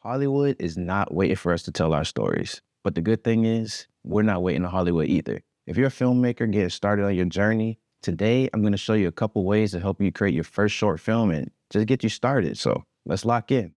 Hollywood is not waiting for us to tell our stories. But the good thing is, we're not waiting on Hollywood either. If you're a filmmaker getting started on your journey, today I'm going to show you a couple ways to help you create your first short film and just get you started. So let's lock in.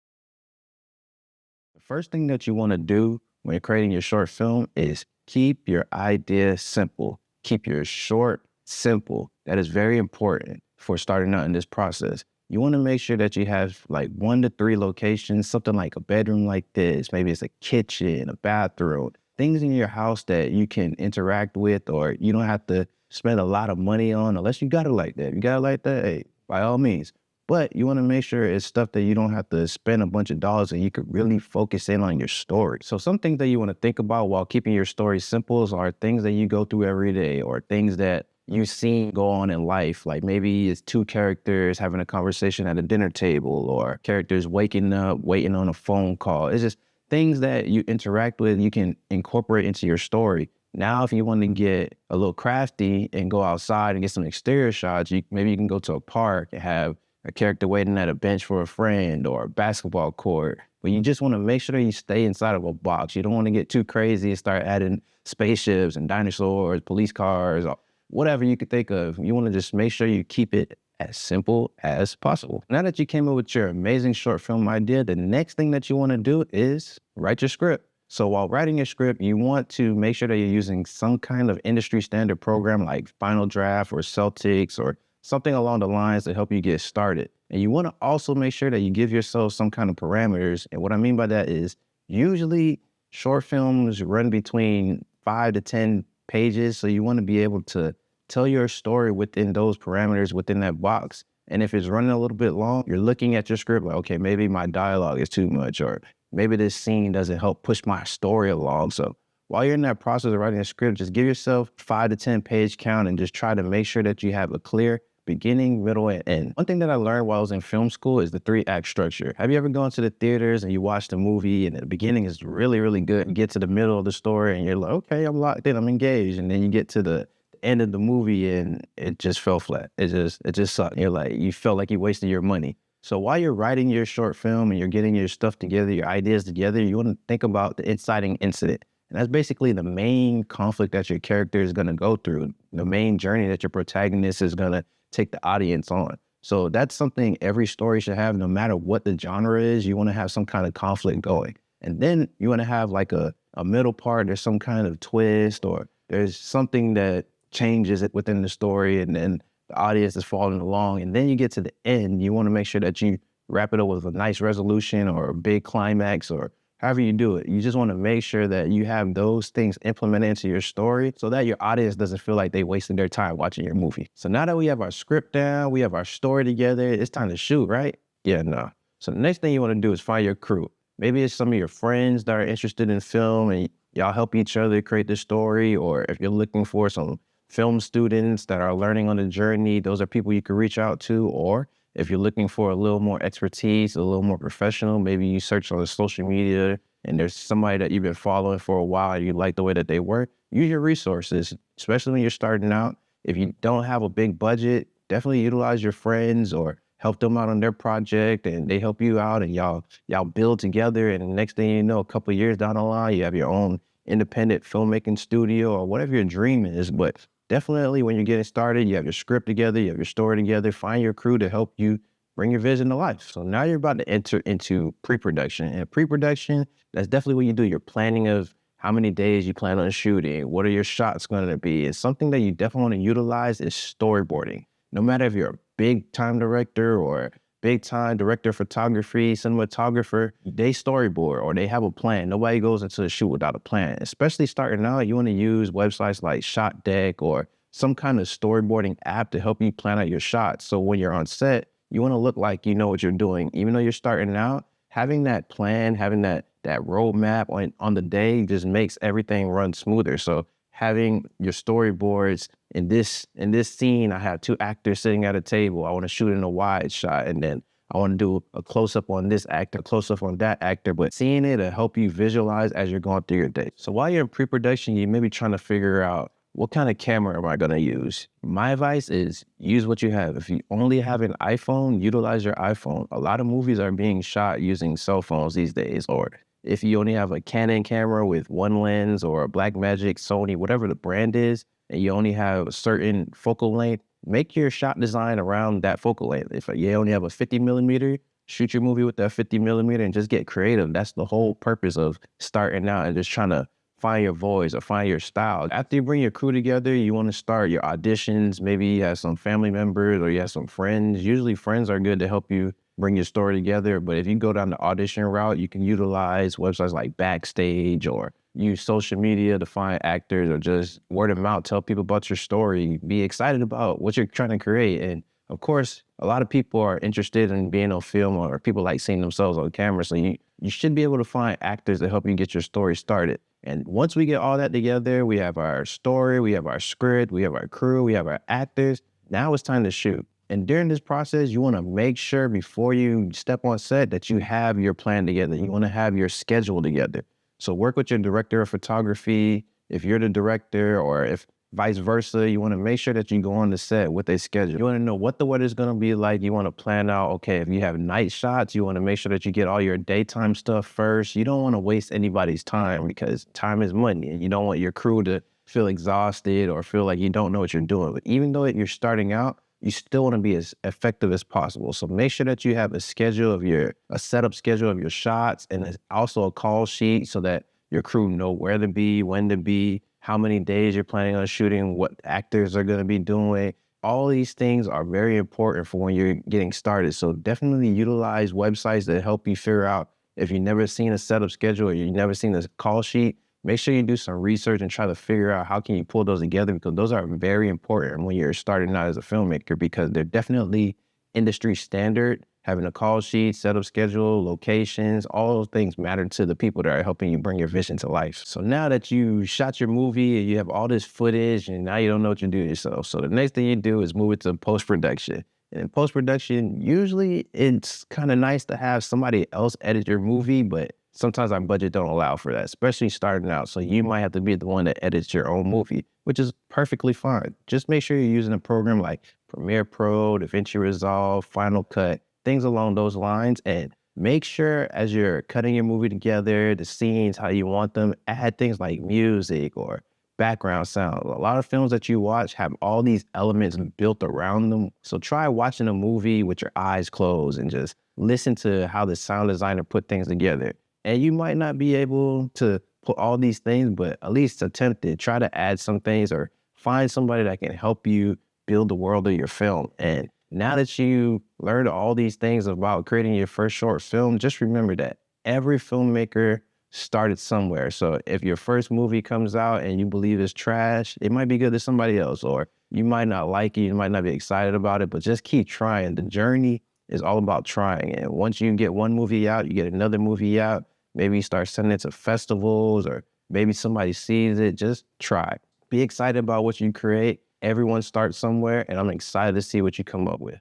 The first thing that you want to do when you're creating your short film is keep your idea simple. Keep your short simple. That is very important for starting out in this process. You want to make sure that you have like 1 to 3 locations, something like a bedroom like this. Maybe it's a kitchen, a bathroom, things in your house that you can interact with, or you don't have to spend a lot of money on unless you got it like that. If you got it like that, hey, by all means. But you want to make sure it's stuff that you don't have to spend a bunch of dollars and you could really focus in on your story. So some things that you want to think about while keeping your story simple are things that you go through every day, or things that you've seen go on in life. Like maybe it's 2 characters having a conversation at a dinner table, or characters waking up, waiting on a phone call. It's just things that you interact with, you can incorporate into your story. Now, if you want to get a little crafty and go outside and get some exterior shots, maybe you can go to a park and have a character waiting at a bench for a friend, or a basketball court. But you just want to make sure you stay inside of a box. You don't want to get too crazy and start adding spaceships and dinosaurs, police cars, or whatever you could think of. You want to just make sure you keep it as simple as possible. Now that you came up with your amazing short film idea, the next thing that you want to do is write your script. So while writing your script, you want to make sure that you're using some kind of industry standard program like Final Draft or Celtx or something along the lines to help you get started. And you want to also make sure that you give yourself some kind of parameters. And what I mean by that is usually short films run between 5 to 10 pages. So you want to be able to tell your story within those parameters, within that box. And if it's running a little bit long, you're looking at your script like, okay, maybe my dialogue is too much, or maybe this scene doesn't help push my story along. So while you're in that process of writing a script, just give yourself 5 to 10 page count and just try to make sure that you have a clear beginning, middle, and end. One thing that I learned while I was in film school is the 3-act structure. Have you ever gone to the theaters and you watch the movie and the beginning is really, really good? You get to the middle of the story and you're like, okay, I'm locked in, I'm engaged. And then you get to the end of the movie and it just fell flat. It just sucked. You're like, you felt like you wasted your money. So while you're writing your short film and you're getting your stuff together, your ideas together, you want to think about the inciting incident. And that's basically the main conflict that your character is going to go through, the main journey that your protagonist is going to take the audience on. So that's something every story should have, no matter what the genre is. You want to have some kind of conflict going. And then you want to have like a middle part. There's some kind of twist, or there's something that changes it within the story, and then the audience is following along. And then you get to the end. You want to make sure that you wrap it up with a nice resolution or a big climax, or however you do it. You just want to make sure that you have those things implemented into your story so that your audience doesn't feel like they wasted their time watching your movie. So now that we have our script down, we have our story together, it's time to shoot, right? Yeah, no. So the next thing you want to do is find your crew. Maybe it's some of your friends that are interested in film and y'all help each other create the story, or if you're looking for some film students that are learning on the journey, those are people you can reach out to. Or if you're looking for a little more expertise, a little more professional, maybe you search on the social media and there's somebody that you've been following for a while and you like the way that they work. Use your resources, especially when you're starting out. If you don't have a big budget, definitely utilize your friends or help them out on their project and they help you out and y'all build together. And the next thing you know, a couple of years down the line, you have your own independent filmmaking studio or whatever your dream is. But definitely when you're getting started, you have your script together, you have your story together, find your crew to help you bring your vision to life. So now you're about to enter into pre-production. And pre-production, that's definitely what you do. You're planning of how many days you plan on shooting, what are your shots going to be. And something that you definitely want to utilize is storyboarding. No matter if you're a big time director or big time director of photography, cinematographer, they storyboard or they have a plan. Nobody goes into the shoot without a plan. Especially starting out, you want to use websites like Shot Deck or some kind of storyboarding app to help you plan out your shots. So when you're on set, you want to look like you know what you're doing. Even though you're starting out, having that plan, having that roadmap on the day just makes everything run smoother. So having your storyboards, in this scene, I have 2 actors sitting at a table. I want to shoot in a wide shot, and then I want to do a close-up on this actor, close-up on that actor, but seeing it to help you visualize as you're going through your day. So while you're in pre-production, you may be trying to figure out what kind of camera am I going to use? My advice is use what you have. If you only have an iPhone, utilize your iPhone. A lot of movies are being shot using cell phones these days. Or if you only have a Canon camera with one lens, or a Blackmagic, Sony, whatever the brand is, and you only have a certain focal length, make your shot design around that focal length. If you only have a 50 millimeter, shoot your movie with that 50 millimeter and just get creative. That's the whole purpose of starting out and just trying to find your voice or find your style. After you bring your crew together, you want to start your auditions. Maybe you have some family members or you have some friends. Usually friends are good to help you bring your story together. But if you go down the audition route, you can utilize websites like Backstage, or use social media to find actors, or just word of mouth, tell people about your story, be excited about what you're trying to create. And of course, a lot of people are interested in being on film, or people like seeing themselves on camera. So you should be able to find actors that help you get your story started. And once we get all that together, we have our story, we have our script, we have our crew, we have our actors. Now it's time to shoot. And during this process, you want to make sure before you step on set that you have your plan together. You want to have your schedule together. So work with your director of photography. If you're the director, or if vice versa, you want to make sure that you go on the set with a schedule. You want to know what the weather's going to be like. You want to plan out, okay, if you have night shots, you want to make sure that you get all your daytime stuff first. You don't want to waste anybody's time, because time is money, and you don't want your crew to feel exhausted or feel like you don't know what you're doing. But even though you're starting out, you still want to be as effective as possible. So make sure that you have a schedule of a setup schedule of your shots, and also a call sheet so that your crew know where to be, when to be, how many days you're planning on shooting, what actors are going to be doing. All these things are very important for when you're getting started. So definitely utilize websites that help you figure out, if you've never seen a setup schedule or you've never seen a call sheet, make sure you do some research and try to figure out how can you pull those together, because those are very important when you're starting out as a filmmaker, because they're definitely industry standard. Having a call sheet, setup schedule, locations, all those things matter to the people that are helping you bring your vision to life. So now that you shot your movie and you have all this footage, and now you don't know what to do yourself. So the next thing you do is move it to post-production. And in post-production, usually it's kind of nice to have somebody else edit your movie, but sometimes our budget don't allow for that, especially starting out. So you might have to be the one that edits your own movie, which is perfectly fine. Just make sure you're using a program like Premiere Pro, DaVinci Resolve, Final Cut, things along those lines. And make sure as you're cutting your movie together, the scenes, how you want them, add things like music or background sound. A lot of films that you watch have all these elements built around them. So try watching a movie with your eyes closed and just listen to how the sound designer put things together. And you might not be able to put all these things, but at least attempt it. Try to add some things, or find somebody that can help you build the world of your film. And now that you learned all these things about creating your first short film, just remember that every filmmaker started somewhere. So if your first movie comes out and you believe it's trash, it might be good to somebody else, or you might not like it, you might not be excited about it, but just keep trying. The journey is all about trying. And once you get one movie out, you get another movie out, maybe you start sending it to festivals, or maybe somebody sees it. Just try. Be excited about what you create. Everyone starts somewhere, and I'm excited to see what you come up with.